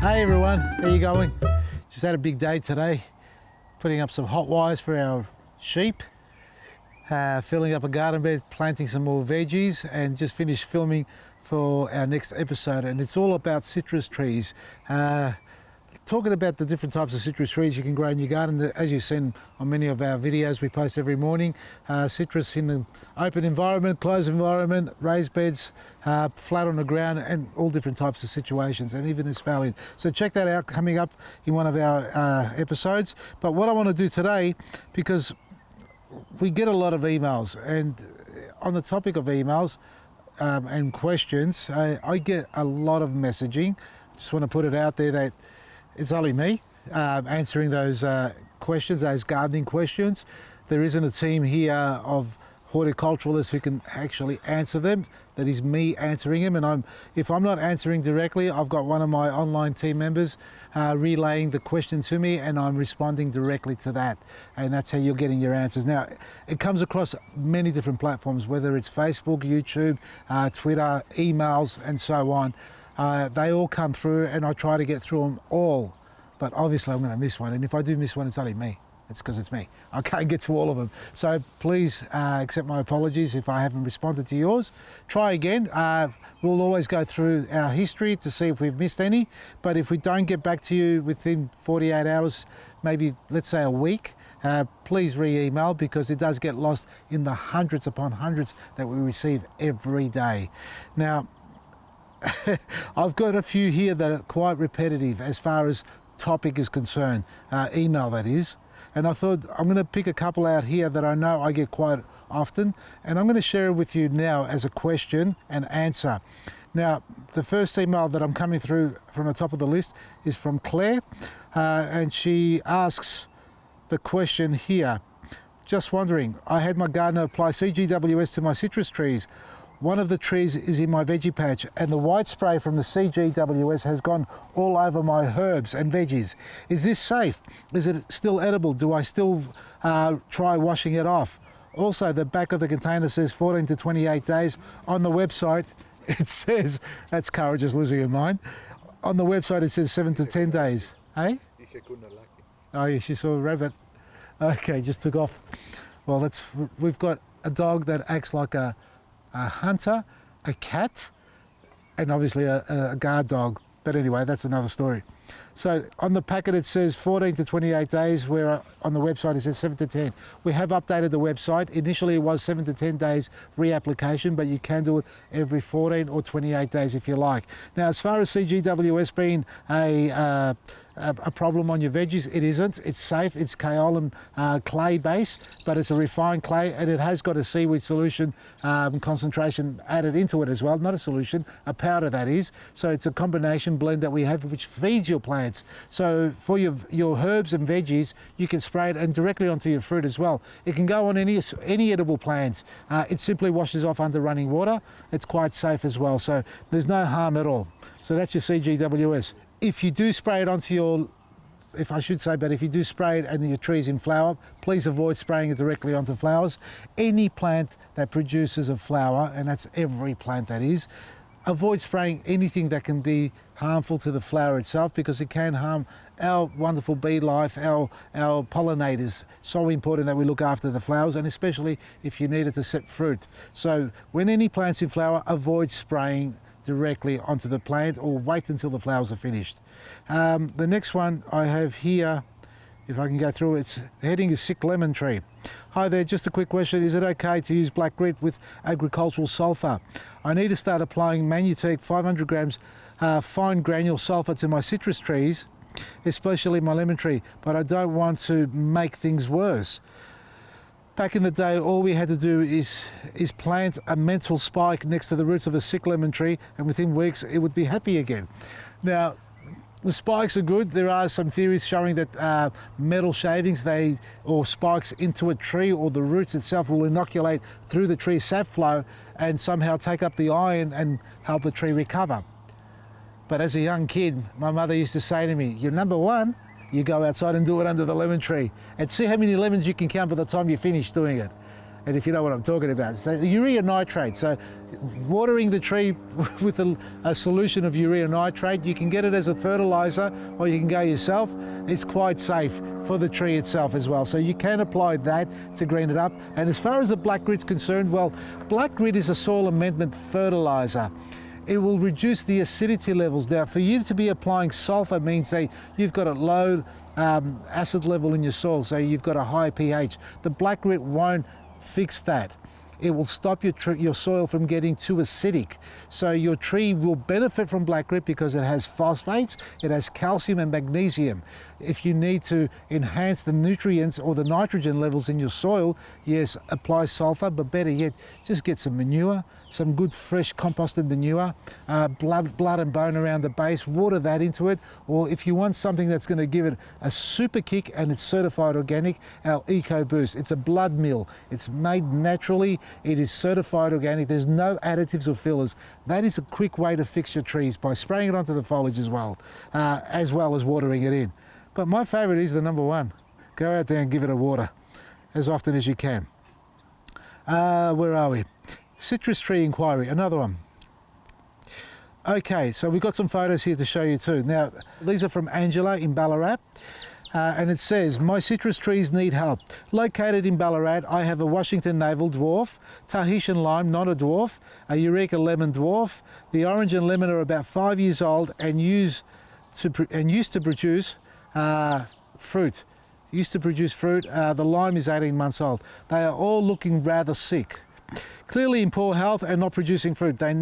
Hey everyone, how you going? Just had a big day today, putting up some hot wires for our sheep, filling up a garden bed, planting some more veggies, and just finished filming for our next episode. And it's all about citrus trees. Talking about the different types of citrus trees you can grow in your garden. As you've seen on many of our videos we post every morning, citrus in the open environment, closed environment, raised beds, flat on the ground, and all different types of situations, and even this valley. So check that out coming up in one of our episodes. But what I want to do today, because we get a lot of emails, and on the topic of emails and questions, I get a lot of messaging. Just want to put it out there that it's only me answering those questions, those gardening questions. There isn't a team here of horticulturalists who can actually answer them. That is me answering them. And if I'm not answering directly, I've got one of my online team members relaying the question to me, and I'm responding directly to that. And that's how you're getting your answers. Now, it comes across many different platforms, whether it's Facebook, YouTube, Twitter, emails, and so on. They all come through, and I try to get through them all, but obviously I'm going to miss one, and if I do miss one, it's only me. It's because it's me. I can't get to all of them. So please accept my apologies if I haven't responded to yours. Try again. We'll always go through our history to see if we've missed any, but if we don't get back to you within 48 hours, maybe let's say a week, please re-email, because it does get lost in the hundreds upon hundreds that we receive every day. Now, I've got a few here that are quite repetitive as far as topic is concerned, email that is, and I thought I'm going to pick a couple out here that I know I get quite often, and I'm going to share it with you now as a question and answer. Now, the first email that I'm coming through from the top of the list is from Claire, and she asks the question here: just wondering, I had my gardener apply CGWs to my citrus trees. One of the trees is in my veggie patch, and the white spray from the CGWs has gone all over my herbs and veggies. Is this safe? Is it still edible? Do I still try washing it off? Also, the back of the container says 14 to 28 days. On the website, it says, that's Cara just losing her mind. On the website, it says 7 to 10 days. Hey? Oh, yeah, she saw a rabbit. Okay, just took off. Well, we've got a dog that acts like a hunter, a cat, and obviously a guard dog. But anyway, that's another story. So on the packet it says 14 to 28 days, where on the website it says 7 to 10. We have updated the website. Initially it was 7 to 10 days reapplication, but you can do it every 14 or 28 days if you like. Now, as far as CGWS being a problem on your veggies, it isn't. It's safe. It's kaolin clay base, but it's a refined clay, and it has got a seaweed solution concentration added into it as well. Not a solution, a powder that is. So it's a combination blend that we have which feeds your plants. So for your herbs and veggies, you can spray it and directly onto your fruit as well. It can go on any edible plants. It simply washes off under running water. It's quite safe as well. So there's no harm at all. So that's your CGWS. If you do spray it onto your, if you do spray it and your tree's in flower, please avoid spraying it directly onto flowers. Any plant that produces a flower, and that's every plant that is, avoid spraying anything that can be harmful to the flower itself, because it can harm our wonderful bee life, our pollinators. So important that we look after the flowers, and especially if you need it to set fruit. So when any plant's in flower, avoid spraying directly onto the plant, or wait until the flowers are finished. The next one I have here, if I can go through, its heading is sick lemon tree. Hi there, just a quick question. Is it okay to use black grit with agricultural sulphur? I need to start applying Manutique 500 grams fine granule sulphur to my citrus trees, especially my lemon tree, but I don't want to make things worse. Back in the day, all we had to do is plant a mental spike next to the roots of a sick lemon tree, and within weeks it would be happy again. Now, the spikes are good. There are some theories showing that metal shavings or spikes into a tree, or the roots itself, will inoculate through the tree sap flow and somehow take up the iron and help the tree recover. But as a young kid, my mother used to say to me, "You're number one, you go outside and do it under the lemon tree, and see how many lemons you can count by the time you finish doing it." and if you know what I'm talking about. So urea nitrate. So watering the tree with a solution of urea nitrate, you can get it as a fertilizer or you can go yourself. It's quite safe for the tree itself as well. So you can apply that to green it up. And as far as the black grit's concerned, well, black grit is a soil amendment fertilizer. It will reduce the acidity levels. Now, for you to be applying sulfur means that you've got a low acid level in your soil, so you've got a high pH. The black grit won't fix that. It will stop your soil from getting too acidic. So your tree will benefit from black grit because it has phosphates, it has calcium and magnesium. If you need to enhance the nutrients or the nitrogen levels in your soil, yes, apply sulfur, but better yet, just get some manure, some good fresh composted manure, blood and bone around the base, water that into it. Or if you want something that's going to give it a super kick and it's certified organic, our Eco Boost. It's a blood meal. It's made naturally. It is certified organic. There's no additives or fillers. That is a quick way to fix your trees by spraying it onto the foliage as well as watering it in. But my favourite is the number one. Go out there and give it a water as often as you can. Where are we? Citrus tree inquiry, another one. Okay, so we've got some photos here to show you too. Now, these are from Angela in Ballarat. And it says, my citrus trees need help. Located in Ballarat, I have a Washington Navel dwarf, Tahitian lime, not a dwarf, a Eureka lemon dwarf. The orange and lemon are about 5 years old and used to produce fruit. The lime is 18 months old. They are all looking rather sick. Clearly in poor health and not producing fruit. They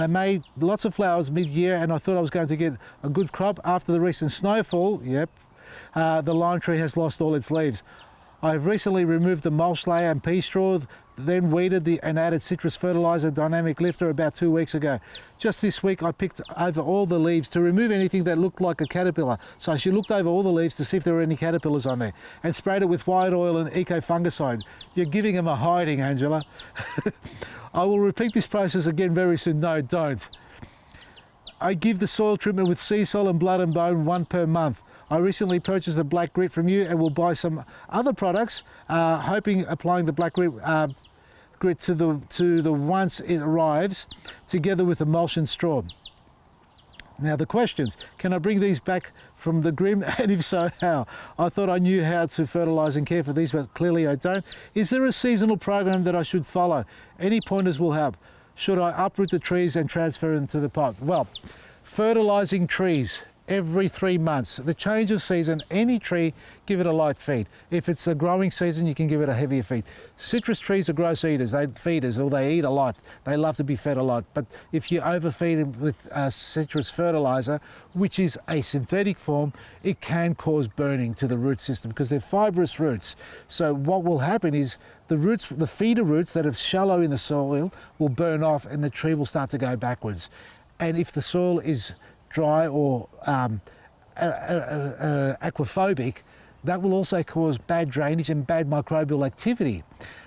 made lots of flowers mid-year and I thought I was going to get a good crop. After the recent snowfall, the lime tree has lost all its leaves. I've recently removed the mulch layer and pea straw, then weeded and added citrus fertiliser dynamic lifter about 2 weeks ago. Just this week I picked over all the leaves to remove anything that looked like a caterpillar. So she looked over all the leaves to see if there were any caterpillars on there and sprayed it with white oil and eco fungicide. You're giving them a hiding, Angela. I will repeat this process again very soon. No, don't. I give the soil treatment with sea salt and blood and bone 1 per month. I recently purchased the black grit from you and will buy some other products, hoping applying the black grit to the once it arrives, together with emulsion straw. Now the questions, can I bring these back from the Grim, and if so, how? I thought I knew how to fertilise and care for these, but clearly I don't. Is there a seasonal program that I should follow? Any pointers will help. Should I uproot the trees and transfer them to the pot? Well, fertilising trees every 3 months. The change of season, any tree, give it a light feed. If it's a growing season, you can give it a heavier feed. Citrus trees are gross eaters, they're feeders, or they eat a lot. They love to be fed a lot. But if you overfeed them with citrus fertiliser, which is a synthetic form, it can cause burning to the root system because they're fibrous roots. So what will happen is the roots, the feeder roots that are shallow in the soil will burn off and the tree will start to go backwards. And if the soil is dry or aquaphobic, that will also cause bad drainage and bad microbial activity.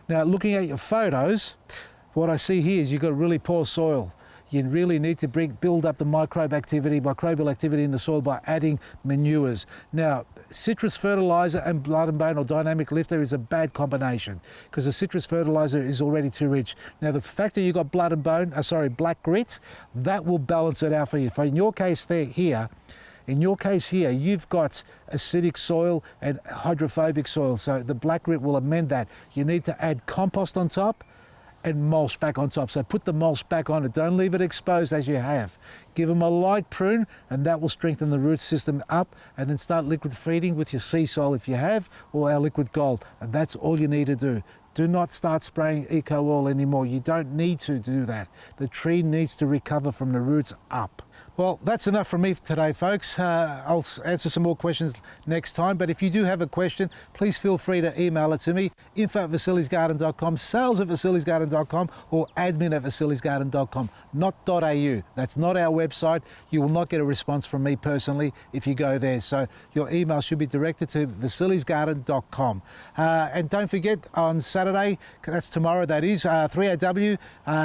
Now, looking at your photos, what I see here is you've got really poor soil. You really need to build up the microbial activity in the soil by adding manures. Now, citrus fertiliser and blood and bone or dynamic lifter is a bad combination because the citrus fertiliser is already too rich. Now, the fact that you've got black grit, that will balance it out for you. For in your case here, you've got acidic soil and hydrophobic soil, so the black grit will amend that. You need to add compost on top and mulch back on top. So put the mulch back on it. Don't leave it exposed as you have. Give them a light prune and that will strengthen the root system up, and then start liquid feeding with your sea salt if you have, or our liquid gold. And that's all you need to do. Do not start spraying eco oil anymore. You don't need to do that. The tree needs to recover from the roots up. Well, that's enough from me today, folks. I'll answer some more questions next time, but if you do have a question, please feel free to email it to me, info@vasili'sgarden.com, sales@vasili'sgarden.com, or admin@vasili'sgarden.com, not .au. That's not our website. You will not get a response from me personally if you go there. So your email should be directed to vasili'sgarden.com. And don't forget, on Saturday, that's tomorrow, that is, 3AW,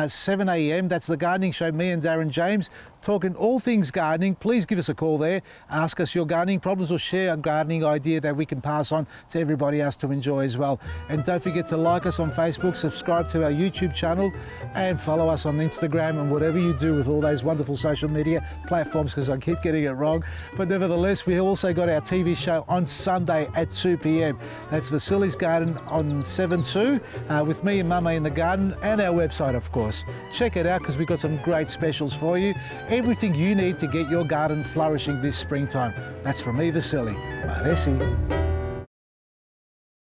7 a.m, that's the gardening show, me and Darren James. talking all things gardening, please give us a call there. Ask us your gardening problems or share a gardening idea that we can pass on to everybody else to enjoy as well. And don't forget to like us on Facebook, subscribe to our YouTube channel, and follow us on Instagram and whatever you do with all those wonderful social media platforms, because I keep getting it wrong. But nevertheless, we also got our TV show on Sunday at 2 p.m. That's Vasily's Garden on 7-2 with me and Mama in the garden, and our website, of course. Check it out because we've got some great specials for you. Everything you need to get your garden flourishing this springtime. That's from me, Vasily. Maresi.